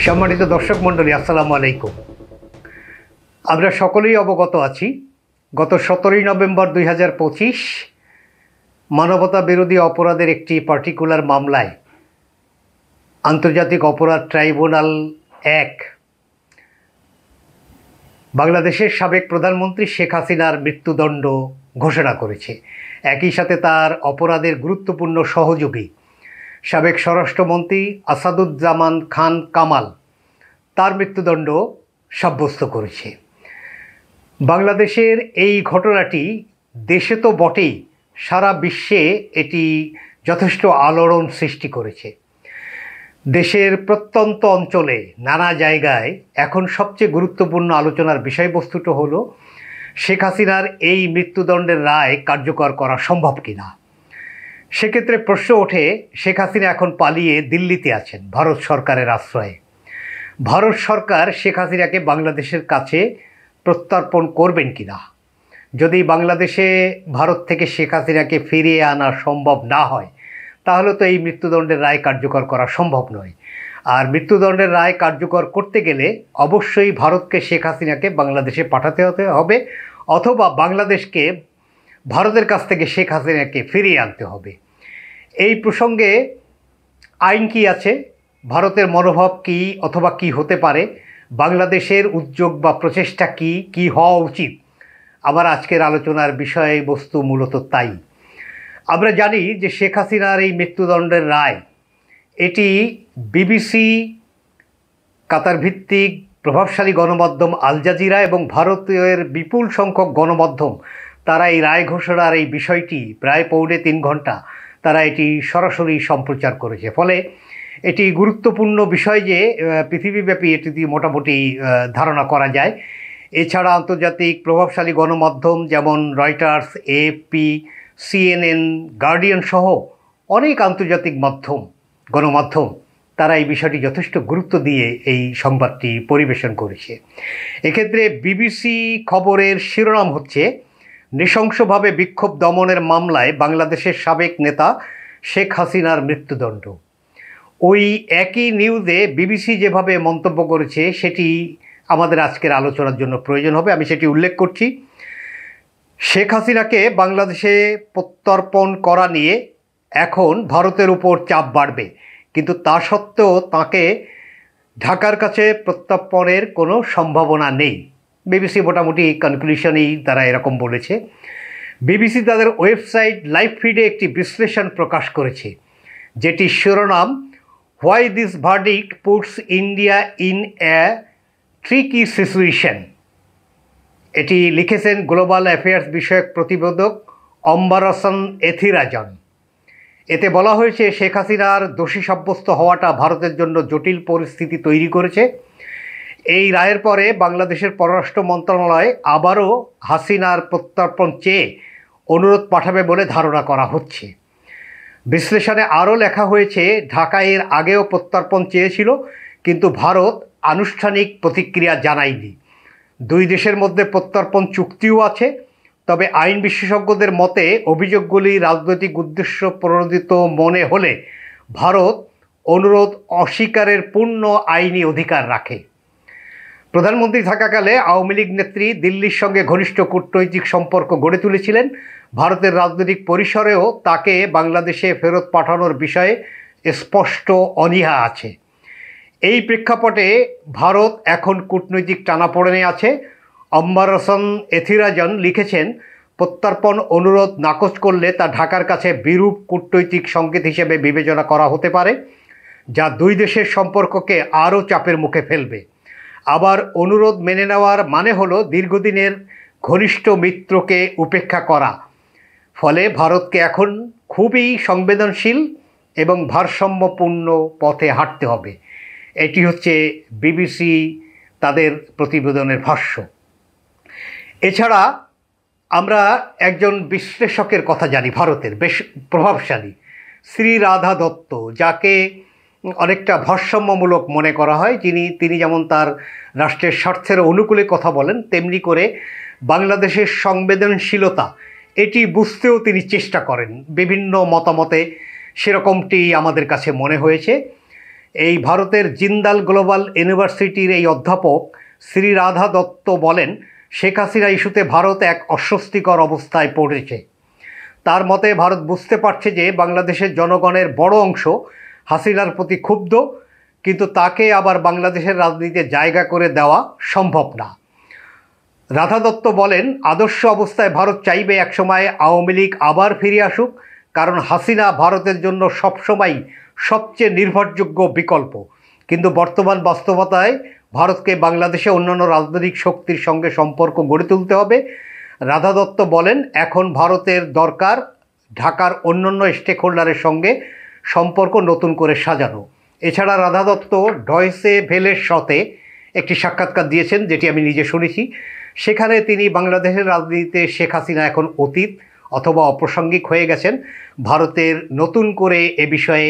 সম্মানিত দর্শক মণ্ডলী, আসসালামু আলাইকুম। আমরা সকলেই অবগত আছি, গত 17ই নভেম্বর 2025 মানবতা বিরোধী অপরাধের একটি পার্টিকুলার মামলায় আন্তর্জাতিক অপরাধ ট্রাইব্যুনাল 1 বাংলাদেশের সাবেক প্রধানমন্ত্রী শেখ হাসিনার মৃত্যুদণ্ড ঘোষণা করেছে। একই সাথে তার অপরাধের গুরুত্বপূর্ণ সহযোগী সাবেক স্বরাষ্ট্রমন্ত্রী আসাদুজ্জামান খান কামাল তার মৃত্যুদণ্ড সাব্যস্ত করেছে। বাংলাদেশের এই ঘটনাটি দেশে তো বটেই, সারা বিশ্বে এটি যথেষ্ট আলোড়ন সৃষ্টি করেছে। দেশের প্রত্যন্ত অঞ্চলে নানা জায়গায় এখন সবচেয়ে গুরুত্বপূর্ণ আলোচনার বিষয়বস্তুটা হলো শেখ হাসিনার এই মৃত্যুদণ্ডের রায় কার্যকর করা সম্ভব কিনা। সেক্ষেত্রে প্রশ্ন ওঠে, শেখ হাসিনা এখন পালিয়ে দিল্লিতে আছেন ভারত সরকারের আশ্রয়ে। ভারত সরকার শেখ হাসিনাকে বাংলাদেশের কাছে প্রত্যর্পণ করবেন কিনা। যদি বাংলাদেশে ভারত থেকে শেখ হাসিনাকে ফিরিয়ে আনা সম্ভব না হয়, তাহলে তো এই মৃত্যুদণ্ডের রায় কার্যকর করা সম্ভব নয়। আর মৃত্যুদণ্ডের রায় কার্যকর করতে গেলে অবশ্যই ভারতকে শেখ হাসিনাকে বাংলাদেশে পাঠাতে হবে, অথবা বাংলাদেশকে ভারতের কাছ থেকে শেখ হাসিনাকে ফিরিয়ে আনতে হবে। এই প্রসঙ্গে আইন কি আছে, ভারতের মনোভাব কি অথবা কি হতে পারে, বাংলাদেশের উদ্যোগ বা প্রচেষ্টা কি হওয়া উচিত, আমার আজকের আলোচনার বিষয়বস্তু মূলত তাই। আমরা জানি যে শেখ হাসিনার এই মৃত্যুদণ্ডের রায়, এটি বিবিসি, কাতার ভিত্তিক প্রভাবশালী গণমাধ্যম আল জাজিরা এবং ভারতের বিপুল সংখ্যক গণমাধ্যম তারা এই রায় ঘোষণার এই বিষয়টি প্রায় 3.5 ঘন্টা তারা এটি সরাসরি সম্প্রচার করেছে। ফলে এটি গুরুত্বপূর্ণ বিষয় যে পৃথিবীব্যাপী এটি দিয়ে মোটামুটি ধারণা করা যায়। এছাড়া আন্তর্জাতিক প্রভাবশালী গণমাধ্যম যেমন রয়টার্স, এএফপি, সিএনএন, গার্ডিয়ান সহ অনেক আন্তর্জাতিক গণমাধ্যম তারা এই বিষয়টি যথেষ্ট গুরুত্ব দিয়ে এই সংবাদটি পরিবেশন করেছে। এক্ষেত্রে বিবিসি খবরের শিরোনাম হচ্ছে, নৃশংসভাবে বিক্ষোভ দমনের মামলায় বাংলাদেশের সাবেক নেতা শেখ হাসিনার মৃত্যুদণ্ড। ওই একই নিউজে বিবিসি যেভাবে মন্তব্য করেছে সেটি আমাদের আজকের আলোচনার জন্য প্রয়োজন হবে। আমি সেটি উল্লেখ করছি। শেখ হাসিনাকে বাংলাদেশে প্রত্যর্পণ করা নিয়ে এখন ভারতের উপর চাপ বাড়বে, কিন্তু তা সত্ত্বেও তাকে ঢাকার কাছে প্রত্যর্পণের কোনো সম্ভাবনা নেই। বিবিসি মোটামুটি কনক্লুশনেই তারা এরকম বলেছে। বিবিসি তাদের ওয়েবসাইট লাইভ ফিডে একটি বিশ্লেষণ প্রকাশ করেছে, যেটি শিরোনাম, why this verdict puts India in a tricky situation. এটি লিখেছেন গ্লোবাল অ্যাফেয়ার্স বিষয়ক প্রতিবেদক অম্বারসন এথিরাজন। এতে বলা হয়েছে, শেখ হাসিনার দোষী সাব্যস্ত হওয়াটা ভারতের জন্য জটিল পরিস্থিতি তৈরি করেছে। এই রায়ের পরে বাংলাদেশের পররাষ্ট্র মন্ত্রণালয় আবারও হাসিনার প্রত্যর্পণ চেয়ে অনুরোধ পাঠাবে বলে ধারণা করা হচ্ছে। বিশ্লেষণে আরও লেখা হয়েছে, ঢাকা এর আগেও প্রত্যর্পণ চেয়েছিল, কিন্তু ভারত আনুষ্ঠানিক প্রতিক্রিয়া জানায়নি। দুই দেশের মধ্যে প্রত্যর্পণ চুক্তিও আছে, তবে আইন বিশেষজ্ঞদের মতে অভিযোগগুলি রাজনৈতিক উদ্দেশ্য প্রণোদিত মনে হলে ভারত অনুরোধ অস্বীকারের পূর্ণ আইনি অধিকার রাখে। প্রধানমন্ত্রী থাকাকালে আওয়ামী লীগ নেত্রী দিল্লির সঙ্গে ঘনিষ্ঠ কূটনৈতিক সম্পর্ক গড়ে তুলেছিলেন। ভারতের রাজনৈতিক পরিসরেও তাকে বাংলাদেশে ফেরত পাঠানোর বিষয়ে স্পষ্ট অনীহা আছে। এই প্রেক্ষাপটে ভারত এখন কূটনৈতিক টানাপোড়েনে আছে। অম্বারসন এথিরাজন লিখেছেন, প্রত্যর্পণ অনুরোধ নাকচ করলে তা ঢাকার কাছে বিরূপ কূটনৈতিক সংকেত হিসেবে বিবেচনা করা হতে পারে, যা দুই দেশের সম্পর্ককে আরও চাপের মুখে ফেলবে। আবার অনুরোধ মেনে নেওয়ার মানে হলো দীর্ঘদিনের ঘনিষ্ঠ মিত্রকে উপেক্ষা করা। ফলে ভারতকে এখন খুবই সংবেদনশীল এবং ভারসাম্যপূর্ণ পথে হাঁটতে হবে। এটি হচ্ছে বিবিসি তাদের প্রতিবেদনের ভাষ্য। এছাড়া আমরা একজন বিশ্লেষকের কথা জানি, ভারতের বেশ প্রভাবশালী শ্রী রাধা দত্ত, যাকে অনেকটা ভারসাম্যমূলক মনে করা হয়। তিনি যেমন তার রাষ্ট্রের স্বার্থের অনুকূলে কথা বলেন, তেমনি করে বাংলাদেশের সংবেদনশীলতা এটি বুঝতেও তিনি চেষ্টা করেন। বিভিন্ন মতামতে সেরকমটি আমাদের কাছে মনে হয়েছে। এই ভারতের জিন্দাল গ্লোবাল ইউনিভার্সিটির এই অধ্যাপক শ্রী রাধা দত্ত বলেন, শেখ হাসিনা ইস্যুতে ভারত এক অস্বস্তিকর অবস্থায় পড়েছে। তার মতে ভারত বুঝতে পারছে যে বাংলাদেশের জনগণের বড় অংশ হাসিনার প্রতি ক্ষুব্ধ, কিন্তু তাকে আবার বাংলাদেশের রাজনীতিতে জায়গা করে দেওয়া সম্ভব না। রাধা দত্ত বলেন, আদর্শ অবস্থায় ভারত চাইবে একসময় আওয়ামী লীগ আবার ফিরে আসুক, কারণ হাসিনা ভারতের জন্য সবসময় সবচেয়ে নির্ভরযোগ্য বিকল্প। কিন্তু বর্তমান বাস্তবতায় ভারতকে বাংলাদেশে অন্যান্য রাজনৈতিক শক্তির সঙ্গে সম্পর্ক গড়ে তুলতে হবে। রাধা দত্ত বলেন, এখন ভারতের দরকার ঢাকার অন্যান্য স্টেক হোল্ডারের সঙ্গে সম্পর্ক নতুন করে সাজানো। এছাড়া রাধা দত্ত ডয়েচে ভেলের সাথে একটি সাক্ষাৎকার দিয়েছেন, যেটি আমি নিজে শুনেছি। সেখানে তিনি বাংলাদেশের রাজনীতিতে শেখ হাসিনা এখন অতীত অথবা অপ্রাসঙ্গিক হয়ে গেছেন, ভারতের নতুন করে এ বিষয়ে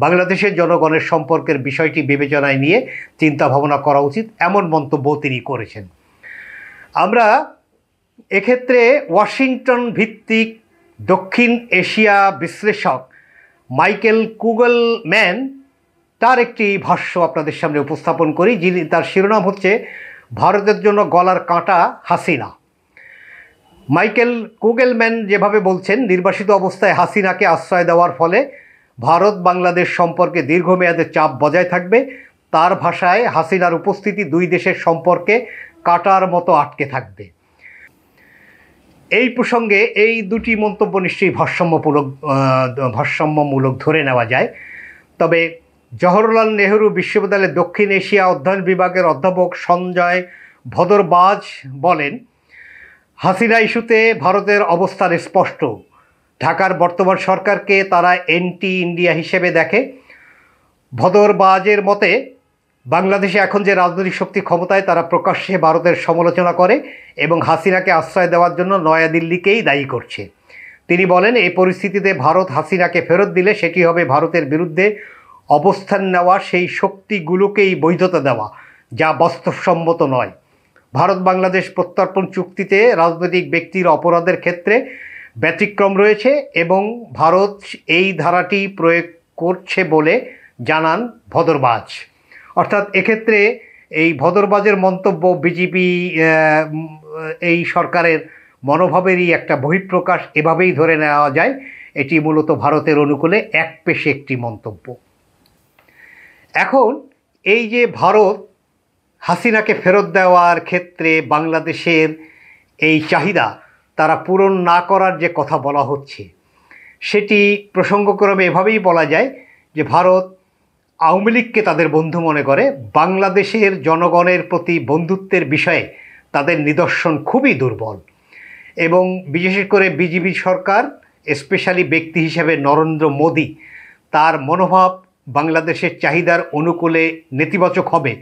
বাংলাদেশের জনগণের সম্পর্কের বিষয়টি বিবেচনায় নিয়ে চিন্তা ভাবনা করা উচিত, এমন মন্তব্য তিনি করেছেন। আমরা এক্ষেত্রে ওয়াশিংটন ভিত্তিক দক্ষিণ এশিয়া বিশ্লেষক মাইকেল কুগলম্যান তার একটি ভাষ্য আপনাদের সামনে উপস্থাপন করি, যিনি তার শিরোনাম হচ্ছে ভারতের জন্য গলার কাঁটা হাসিনা। মাইকেল কুগলম্যান যেভাবে বলছেন, নির্বাসিত অবস্থায় হাসিনাকে আশ্রয় দেওয়ার ফলে ভারত বাংলাদেশ সম্পর্কে দীর্ঘমেয়াদে চাপ বজায় থাকবে। তার ভাষায়, হাসিনার উপস্থিতি দুই দেশের সম্পর্কে কাঁটার মতো আটকে থাকবে। এই প্রসঙ্গে এই দুটি মন্তব্য নিশ্চয়ই ভারসাম্যমূলক ধরে নেওয়া যায়। তবে জওহরলাল নেহরু বিশ্ববিদ্যালয়ের দক্ষিণ এশিয়া অধ্যয়ন বিভাগের অধ্যাপক সঞ্জয় ভদরবাজ বলেন, হাসিনা ইস্যুতে ভারতের অবস্থান স্পষ্ট। ঢাকার বর্তমান সরকারকে তারা অ্যান্টি ইন্ডিয়া হিসেবে দেখে। ভদরবাজের মতে, বাংলাদেশে এখন যে রাজনৈতিক শক্তি ক্ষমতায় তারা প্রকাশ্যে ভারতের সমালোচনা করে এবং হাসিনাকে আশ্রয় দেওয়ার জন্য নয়াদিল্লিকেই দায়ী করছে। তিনি বলেন, এই পরিস্থিতিতে ভারত হাসিনাকে ফেরত দিলে সেটি হবে ভারতের বিরুদ্ধে অবস্থান নেওয়া সেই শক্তিগুলোকেই বৈধতা দেওয়া, যা বাস্তবসম্মত নয়। ভারত বাংলাদেশ প্রত্যর্পণ চুক্তিতে রাজনৈতিক ব্যক্তির অপরাধের ক্ষেত্রে ব্যতিক্রম রয়েছে এবং ভারত এই ধারাটি প্রয়োগ করছে বলে জানান ভদরবাজ। অর্থাৎ এক্ষেত্রে এই ভদরবাজের মন্তব্য বিজেপি এই সরকারের মনোভাবেরই একটা বহিঃপ্রকাশ, এভাবেই ধরে নেওয়া যায়। এটি মূলত ভারতের অনুকূলে একপেশে একটি মন্তব্য। এখন এই যে ভারত হাসিনাকে ফেরত দেওয়ার ক্ষেত্রে বাংলাদেশের এই চাহিদা তারা পূরণ না করার যে কথা বলা হচ্ছে, সেটি প্রসঙ্গক্রমে এভাবেই বলা যায় যে ভারত আওয়ামী লীগকে তাদের বন্ধু মনে করে। বাংলাদেশের জনগণের প্রতি বন্ধুত্বের বিষয়ে তাদের নিদর্শন খুবই দুর্বল এবং বিশেষ করে বিজেপি সরকার, স্পেশালি ব্যক্তি হিসেবে নরেন্দ্র মোদী, তার মনোভাব বাংলাদেশের চাহিদার অনুকূলে নেতিবাচক হবে,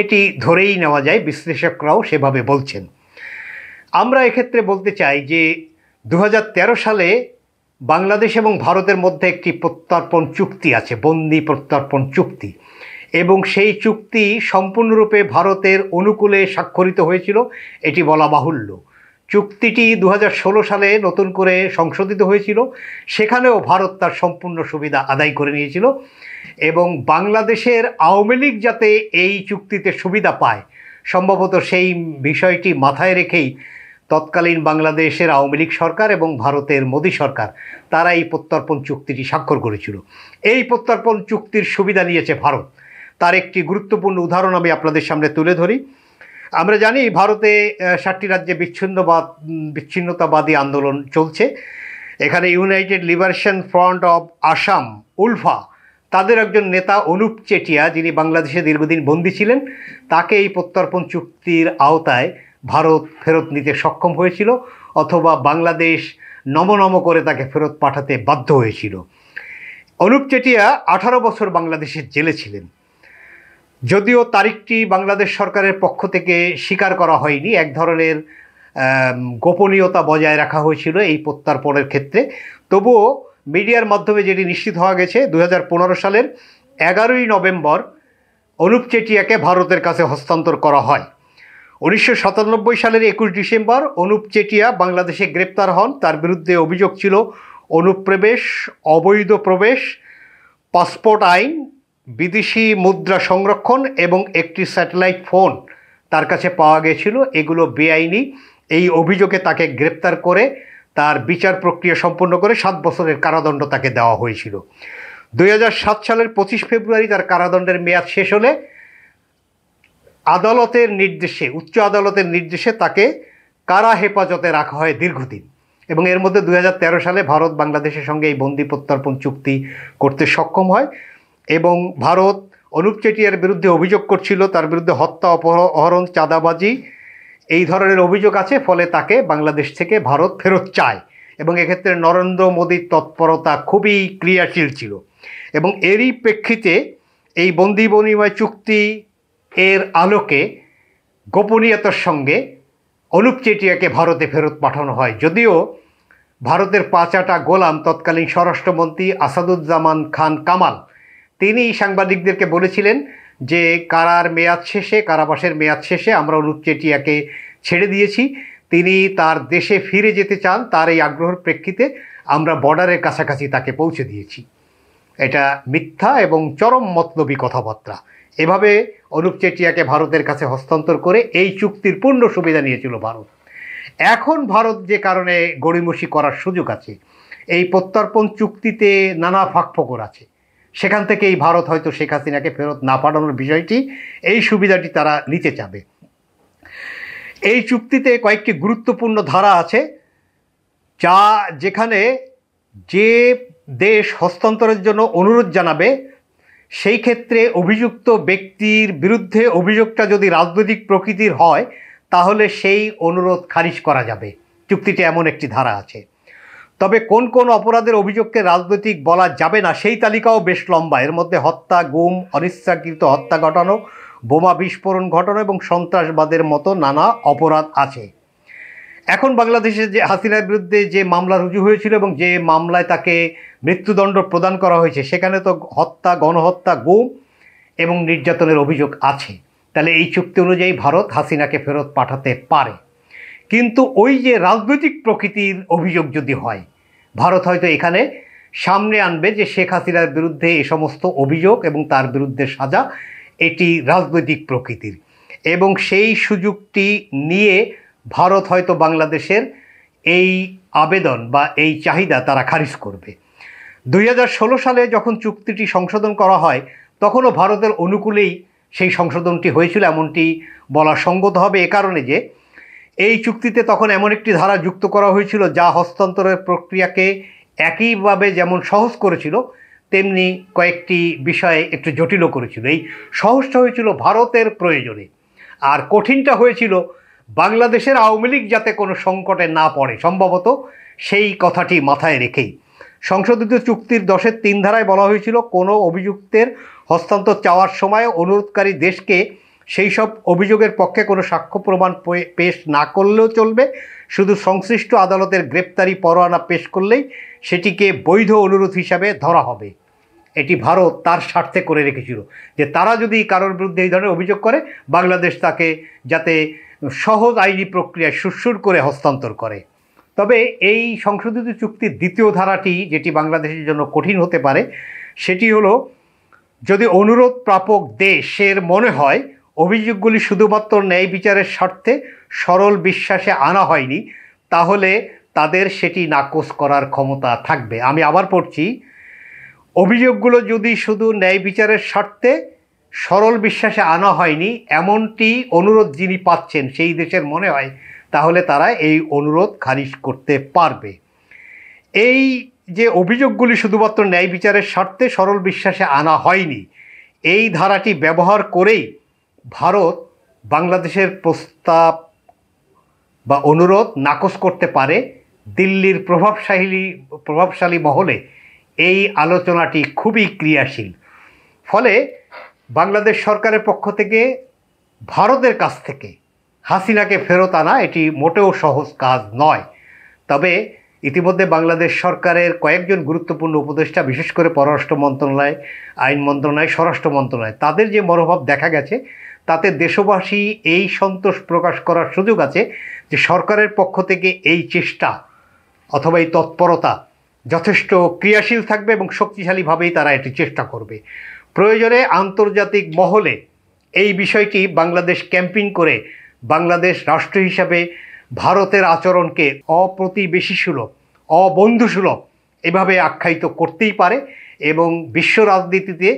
এটি ধরেই নেওয়া যায়। বিশ্লেষকরাও সেভাবে বলছেন। আমরা এক্ষেত্রে বলতে চাই যে 2013 সালে বাংলাদেশ এবং ভারতের মধ্যে একটি প্রত্যর্পণ চুক্তি আছে, বন্দি প্রত্যর্পণ চুক্তি, এবং সেই চুক্তি সম্পূর্ণরূপে ভারতের অনুকূলে স্বাক্ষরিত হয়েছিল, এটি বলা বাহুল্য। চুক্তিটি 2016 সালে নতুন করে সংশোধিত হয়েছিল, সেখানেও ভারত তার সম্পূর্ণ সুবিধা আদায় করে নিয়েছিল এবং বাংলাদেশের আওয়ামী লীগ যাতে এই চুক্তিতে সুবিধা পায়, সম্ভবত সেই বিষয়টি মাথায় রেখেই তৎকালীন বাংলাদেশের আওয়ামী লীগ সরকার এবং ভারতের মোদী সরকার তারা এই প্রত্যর্পণ চুক্তিটি স্বাক্ষর করেছিল। এই প্রত্যর্পণ চুক্তির সুবিধা নিয়েছে ভারত। তার একটি গুরুত্বপূর্ণ উদাহরণ আমি আপনাদের সামনে তুলে ধরি। আমরা জানি ভারতে 7টি রাজ্যে বিচ্ছিন্নতাবাদী আন্দোলন চলছে। এখানে United liberation front of Assam, ULFA, তাদের একজন নেতা অনুপ চেটিয়া, যিনি বাংলাদেশে দীর্ঘদিন বন্দী ছিলেন, তাকে এই প্রত্যর্পণ চুক্তির আওতায় ভারত ফেরত নিতে সক্ষম হয়েছিল, অথবা বাংলাদেশ নম করে তাকে ফেরত পাঠাতে বাধ্য হয়েছিল। অনুপ চেটিয়া 18 বছর বাংলাদেশের জেলে ছিলেন। যদিও তারিখটি বাংলাদেশ সরকারের পক্ষ থেকে স্বীকার করা হয়নি, এক ধরনের গোপনীয়তা বজায় রাখা হয়েছিল এই প্রত্যর্পণের ক্ষেত্রে, তবুও মিডিয়ার মাধ্যমে যেটি নিশ্চিত হওয়া গেছে 2015 সালের 11ই নভেম্বর অনুপ চেটিয়াকে ভারতের কাছে হস্তান্তর করা হয়। 1997 সালের 21 ডিসেম্বর অনুপ চেটিয়া বাংলাদেশে গ্রেপ্তার হন। তার বিরুদ্ধে অভিযোগ ছিল অনুপ্রবেশ, অবৈধ প্রবেশ, পাসপোর্ট আইন বিদেশি মুদ্রা সংরক্ষণ এবং একটি স্যাটেলাইট ফোন তার কাছে পাওয়া গেছিল। এগুলো বেআইনি। এই অভিযোগে তাকে গ্রেপ্তার করে তার বিচার প্রক্রিয়া সম্পন্ন করে 7 বছরের কারাদণ্ড তাকে দেওয়া হয়েছিল। 2007 সালের 25 ফেব্রুয়ারি তার কারাদণ্ডের মেয়াদ শেষ হলে আদালতের নির্দেশে, উচ্চ আদালতের নির্দেশে তাকে কারা হেফাজতে রাখা হয় দীর্ঘদিন। এবং এর মধ্যে 2013 সালে ভারত বাংলাদেশের সঙ্গে এই বন্দি প্রত্যর্পণ চুক্তি করতে সক্ষম হয় এবং ভারত অনুপ চেটিয়ার বিরুদ্ধে অভিযোগ করছিল, তার বিরুদ্ধে হত্যা, অপহরণ, চাঁদাবাজি এই ধরনের অভিযোগ আছে। ফলে তাকে বাংলাদেশ থেকে ভারত ফেরত চায় এবং এক্ষেত্রে নরেন্দ্র মোদীর তৎপরতা খুবই ক্রিয়াশীল ছিল। এবং এরই প্রেক্ষিতে এই বন্দি বিনিময় চুক্তি এর আলোকে গোপনীয়তার সঙ্গে অনুপ চেটিয়াকে ভারতে ফেরত পাঠানো হয়। যদিও ভারতের 5 গোলাম তৎকালীন স্বরাষ্ট্রমন্ত্রী আসাদুজ্জামান খান কামাল তিনি সাংবাদিকদেরকে বলেছিলেন যে কারাবাসের মেয়াদ শেষে আমরা অনুপ চেটিয়াকে ছেড়ে দিয়েছি, তিনি তার দেশে ফিরে যেতে চান, তার এই আগ্রহের প্রেক্ষিতে আমরা বর্ডারের কাছাকাছি তাকে পৌঁছে দিয়েছি। এটা মিথ্যা এবং চরম মতলবী কথাবার্তা। এভাবে অনুপ চেটিয়াকে ভারতের কাছে হস্তান্তর করে এই চুক্তির পূর্ণ সুবিধা নিয়েছিল ভারত। এখন ভারত যে কারণে গড়িমসি করার সুযোগ আছে, এই প্রত্যর্পণ চুক্তিতে নানা ফাঁকফোকর আছে, সেখান থেকে এই ভারত হয়তো শেখ হাসিনাকে ফেরত না পাঠানোর বিষয়টি, এই সুবিধাটি তারা নিতে চাবে। এই চুক্তিতে কয়েকটি গুরুত্বপূর্ণ ধারা আছে যেখানে যে দেশ হস্তান্তরের জন্য অনুরোধ জানাবে সেই ক্ষেত্রে অভিযুক্ত ব্যক্তির বিরুদ্ধে অভিযোগটা যদি রাজনৈতিক প্রকৃতির হয় তাহলে সেই অনুরোধ খারিজ করা যাবে। চুক্তিতে এমন একটি ধারা আছে। তবে কোন কোন অপরাধের অভিযোগকে রাজনৈতিক বলা যাবে না সেই তালিকাও বেশ লম্বা। এর মধ্যে হত্যা, গুম, অনিচ্ছাকৃত হত্যা ঘটানো, বোমা বিস্ফোরণ ঘটানো এবং সন্ত্রাসবাদের মতো নানা অপরাধ আছে। এখন বাংলাদেশে যে হাসিনার বিরুদ্ধে যে মামলা রুজু হয়েছিল এবং যে মামলায় তাকে মৃত্যুদণ্ড প্রদান করা হয়েছে সেখানে তো হত্যা, গণহত্যা, গুম এবং নির্যাতনের অভিযোগ আছে। তাহলে এই চুক্তি অনুযায়ী ভারত হাসিনাকে ফেরত পাঠাতে পারে। কিন্তু ওই যে রাজনৈতিক প্রকৃতির অভিযোগ যদি হয়, ভারত হয়তো এখানে সামনে আনবে যে শেখ হাসিনার বিরুদ্ধে এই সমস্ত অভিযোগ এবং তার বিরুদ্ধে সাজা এটি রাজনৈতিক প্রকৃতির, এবং সেই সুযোগটি নিয়ে ভারত হয়তো বাংলাদেশের এই আবেদন বা এই চাহিদা তারা খারিজ করবে। 2016 সালে যখন চুক্তিটি সংশোধন করা হয় তখনও ভারতের অনুকূলেই সেই সংশোধনটি হয়েছিল, এমনটি বলা সঙ্গত হবে এ কারণে যে এই চুক্তিতে তখন এমন একটি ধারা যুক্ত করা হয়েছিল যা হস্তান্তরের প্রক্রিয়াকে একইভাবে যেমন সহজ করেছিল তেমনি কয়েকটি বিষয়ে একটু জটিলও করেছিল। এই সহজটা হয়েছিল ভারতের প্রয়োজনে, আর কঠিনটা হয়েছিল বাংলাদেশের আওয়ামী লীগ যাতে কোনো সংকটে না পড়ে, সম্ভবত সেই কথাটি মাথায় রেখেই সংশোধিত চুক্তির 10-3 ধারায় বলা হয়েছিল কোনো অভিযুক্তের হস্তান্তর চাওয়ার সময় অনুরোধকারী দেশকে সেই সব অভিযোগের পক্ষে কোনো সাক্ষ্য প্রমাণ পেশ না করলেও চলবে, শুধু সংশ্লিষ্ট আদালতের গ্রেপ্তারি পরোয়ানা পেশ করলেই সেটিকে বৈধ অনুরোধ হিসাবে ধরা হবে। এটি ভারত তার স্বার্থে করে রেখেছিল যে তারা যদি কারোর বিরুদ্ধে এই ধরনের অভিযোগ করে বাংলাদেশ তাকে যাতে সহজ আইনি প্রক্রিয়ায় সুরসুর করে হস্তান্তর করে। তবে এই সংশোধিত চুক্তির দ্বিতীয় ধারাটি যেটি বাংলাদেশের জন্য কঠিন হতে পারে সেটি হলো, যদি অনুরোধ প্রাপক দেশের মনে হয় অভিযোগগুলি শুধুমাত্র ন্যায় বিচারের স্বার্থে সরল বিশ্বাসে আনা হয়নি তাহলে তাদের সেটি নাকচ করার ক্ষমতা থাকবে। আমি আবার পড়ছি, অভিযোগগুলো যদি শুধু ন্যায় বিচারের স্বার্থে সরল বিশ্বাসে আনা হয়নি এমনটি অনুরোধ যিনি পাচ্ছেন সেই দেশের মনে হয় তাহলে তারা এই অনুরোধ খারিজ করতে পারবে। এই যে অভিযোগগুলি শুধুমাত্র ন্যায় বিচারের স্বার্থে সরল বিশ্বাসে আনা হয়নি এই ধারাটি ব্যবহার করেই ভারত বাংলাদেশের প্রস্তাব বা অনুরোধ নাকচ করতে পারে। দিল্লির প্রভাবশালী মহলে এই আলোচনাটি খুবই ক্রিয়াশীল। ফলে বাংলাদেশ সরকারের পক্ষ থেকে ভারতের কাছ থেকে হাসিনাকে ফেরত আনা এটি মোটেও সহজ কাজ নয়। তবে ইতিমধ্যে বাংলাদেশ সরকারের কয়েকজন গুরুত্বপূর্ণ উপদেষ্টা, বিশেষ করে পররাষ্ট্র মন্ত্রণালয়, আইন মন্ত্রণালয়, স্বরাষ্ট্র মন্ত্রণালয়, তাদের যে মনোভাব দেখা গেছে তাতে দেশবাসী এই সন্তোষ প্রকাশ করার সুযোগ আছে যে সরকারের পক্ষ থেকে এই চেষ্টা অথবা এই তৎপরতা যথেষ্ট ক্রিয়াশীল থাকবে এবং শক্তিশালীভাবেই তারা এটি চেষ্টা করবে। প্রয়োজনে আন্তর্জাতিক মহলে এই বিষয়টি বাংলাদেশ ক্যাম্পেইন করে বাংলাদেশ রাষ্ট্র হিসাবে ভারতের আচরণকে অপ্রতিবেশীসুলভ, অবন্ধুসুলভ এভাবে আখ্যায়িত করতেই পারে এবং বিশ্ব রাজনীতিতে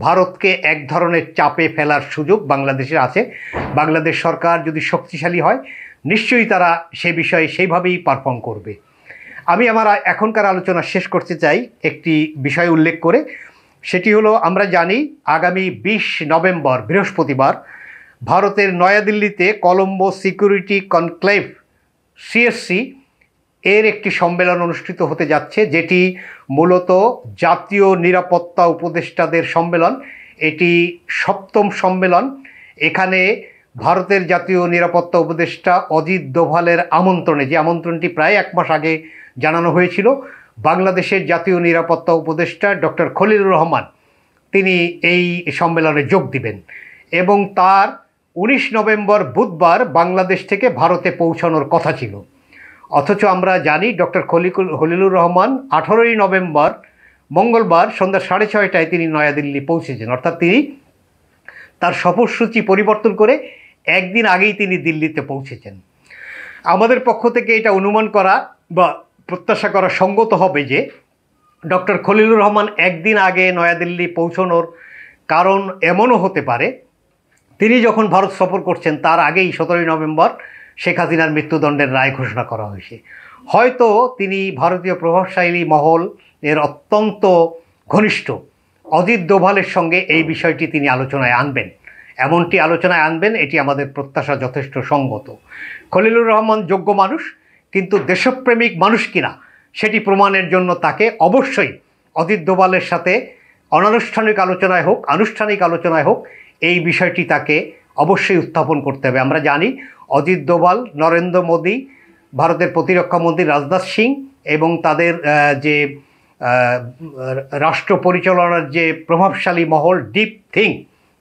ভারতকে এক ধরনের চাপে ফেলার সুযোগ বাংলাদেশের আছে। বাংলাদেশ সরকার যদি শক্তিশালী হয় নিশ্চয়ই তারা সে বিষয়ে সেইভাবেই পারফর্ম করবে। আমি আমার এখনকার আলোচনা শেষ করতে চাই একটি বিষয় উল্লেখ করে, সেটি হলো আমরা জানি আগামী 20 নভেম্বর বৃহস্পতিবার ভারতের নয়াদিল্লিতে কলম্বো সিকিউরিটি কনক্লেভ সিএসসি এর একটি সম্মেলন অনুষ্ঠিত হতে যাচ্ছে, যেটি মূলত জাতীয় নিরাপত্তা উপদেষ্টাদের সম্মেলন। এটি 7ম সম্মেলন। এখানে ভারতের জাতীয় নিরাপত্তা উপদেষ্টা অজিত দোভালের আমন্ত্রণে, যে আমন্ত্রণটি প্রায় 1 মাস আগে জানানো হয়েছিল, বাংলাদেশের জাতীয় নিরাপত্তা উপদেষ্টা ডক্টর খলিলুর রহমান তিনি এই সম্মেলনে যোগ দিবেন এবং তার 19 নভেম্বর বুধবার বাংলাদেশ থেকে ভারতে পৌঁছানোর কথা ছিল। অথচ আমরা জানি ডক্টর খলিলুর রহমান 18ই নভেম্বর মঙ্গলবার সন্ধ্যা 6:30টায় তিনি নয়াদিল্লি পৌঁছেছেন। অর্থাৎ তিনি তার সফরসূচি পরিবর্তন করে একদিন আগেই তিনি দিল্লিতে পৌঁছেছেন। আমাদের পক্ষ থেকে এটা অনুমান করা বা প্রত্যাশা করা সঙ্গত হবে যে ডক্টর খলিলুর রহমান একদিন আগে নয়াদিল্লি পৌঁছানোর কারণ এমনও হতে পারে, তিনি যখন ভারত সফর করছেন তার আগেই 17ই নভেম্বর শেখ হাসিনার মৃত্যুদণ্ডের রায় ঘোষণা করা হয়েছে। হয়তো তিনি ভারতীয় প্রভাবশালী মহল এর অত্যন্ত ঘনিষ্ঠ অজিত দোভালের সঙ্গে এই বিষয়টি তিনি আলোচনায় আনবেন, এমনটি আলোচনায় আনবেন, এটি আমাদের প্রত্যাশা যথেষ্ট সঙ্গত। খলিলুর রহমান যোগ্য মানুষ, কিন্তু দেশপ্রেমিক মানুষ কিনা সেটি প্রমাণের জন্য তাকে অবশ্যই অজিত দোভালের সাথে অনানুষ্ঠানিক আলোচনায় হোক আনুষ্ঠানিক আলোচনায় হোক এই বিষয়টি তাকে অবশ্যই উত্থাপন করতে হবে। আমরা জানি অজিত দোভাল, নরেন্দ্র মোদী, ভারতের প্রতিরক্ষামন্ত্রী রাজনাথ সিং এবং তাদের যে রাষ্ট্র পরিচালনার যে প্রভাবশালী মহল ডিপ থিং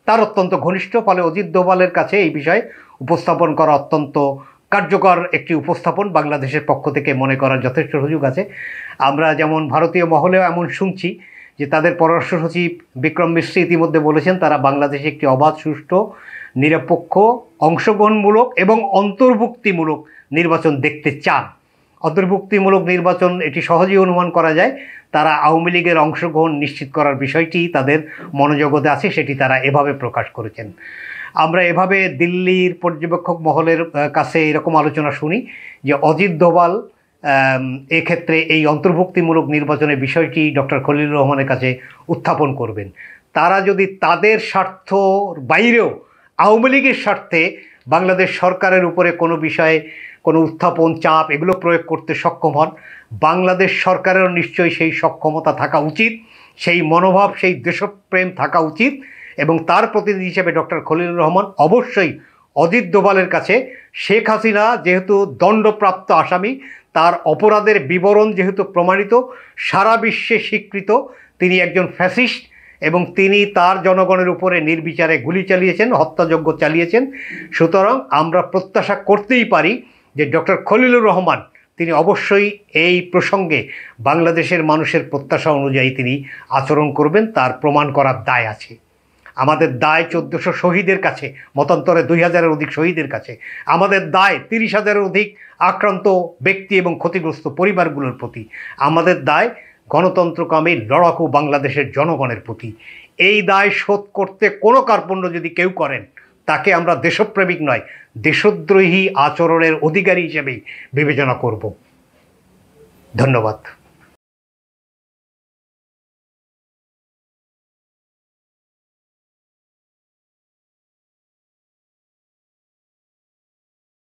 তার অত্যন্ত ঘনিষ্ঠ। ফলে অজিত দোভালের কাছে এই বিষয়ে উপস্থাপন করা অত্যন্ত কার্যকর একটি উপস্থাপন বাংলাদেশের পক্ষ থেকে মনে করার যথেষ্ট সুযোগ আছে। আমরা যেমন ভারতীয় মহলেও এমন শুনছি যে তাদের পররাষ্ট্র সচিব বিক্রম মিশ্রি ইতিমধ্যে বলেছেন তারা বাংলাদেশে একটি অবাধ, সুষ্ঠু, নিরপেক্ষ, অংশগ্রহণমূলক এবং অন্তর্ভুক্তিমূলক নির্বাচন দেখতে চান। অন্তর্ভুক্তিমূলক নির্বাচন এটি সহজেই অনুমান করা যায়। তারা আওয়ামী লীগের অংশগ্রহণ নিশ্চিত করার বিষয়টি তাদের মনোজগতে আছে, সেটি তারা এভাবে প্রকাশ করেছেন। আমরা এভাবে দিল্লির পর্যবেক্ষক মহলের কাছে এরকম আলোচনা শুনি যে অজিত দোভাল এক্ষেত্রে এই অন্তর্ভুক্তিমূলক নির্বাচনের বিষয়টি ডক্টর খলিলুর রহমানের কাছে উত্থাপন করবেন। তারা যদি তাদের স্বার্থর বাইরেও আওয়ামী লীগের স্বার্থে বাংলাদেশ সরকারের উপরে কোনো বিষয়ে কোনো উত্থাপন, চাপ এগুলো প্রয়োগ করতে সক্ষম হন, বাংলাদেশ সরকারেরও নিশ্চয়ই সেই সক্ষমতা থাকা উচিত, সেই মনোভাব, সেই দেশপ্রেম থাকা উচিত এবং তার প্রতিনিধি হিসেবে ডক্টর খলিলুর রহমান অবশ্যই অজিত দোভালের কাছে শেখ হাসিনা যেহেতু দণ্ডপ্রাপ্ত আসামি, তার অপরাধের বিবরণ যেহেতু প্রমাণিত, সারা বিশ্বে স্বীকৃত, তিনি একজন ফ্যাসিস্ট এবং তিনি তার জনগণের উপরে নির্বিচারে গুলি চালিয়েছেন, হত্যাযজ্ঞ চালিয়েছেন। সুতরাং আমরা প্রত্যাশা করতেই পারি যে ডক্টর খলিলুর রহমান তিনি অবশ্যই এই প্রসঙ্গে বাংলাদেশের মানুষের প্রত্যাশা অনুযায়ী তিনি আচরণ করবেন, তার প্রমাণ করার দায় আছে। আমাদের দায় 1400 শহীদের কাছে, মতান্তরে 2000-এর অধিক শহীদের কাছে। আমাদের দায় 30,000-এর অধিক আক্রান্ত ব্যক্তি এবং ক্ষতিগ্রস্ত পরিবারগুলোর প্রতি। আমাদের দায় গণতন্ত্রকামী লড়াকু বাংলাদেশের জনগণের প্রতি। এই দায় শোধ করতে কোনো কার্পণ্য যদি কেউ করেন তাকে আমরা দেশপ্রেমিক নয়, দেশদ্রোহী আচরণের অধিকারী হিসেবেই বিবেচনা করব। ধন্যবাদ।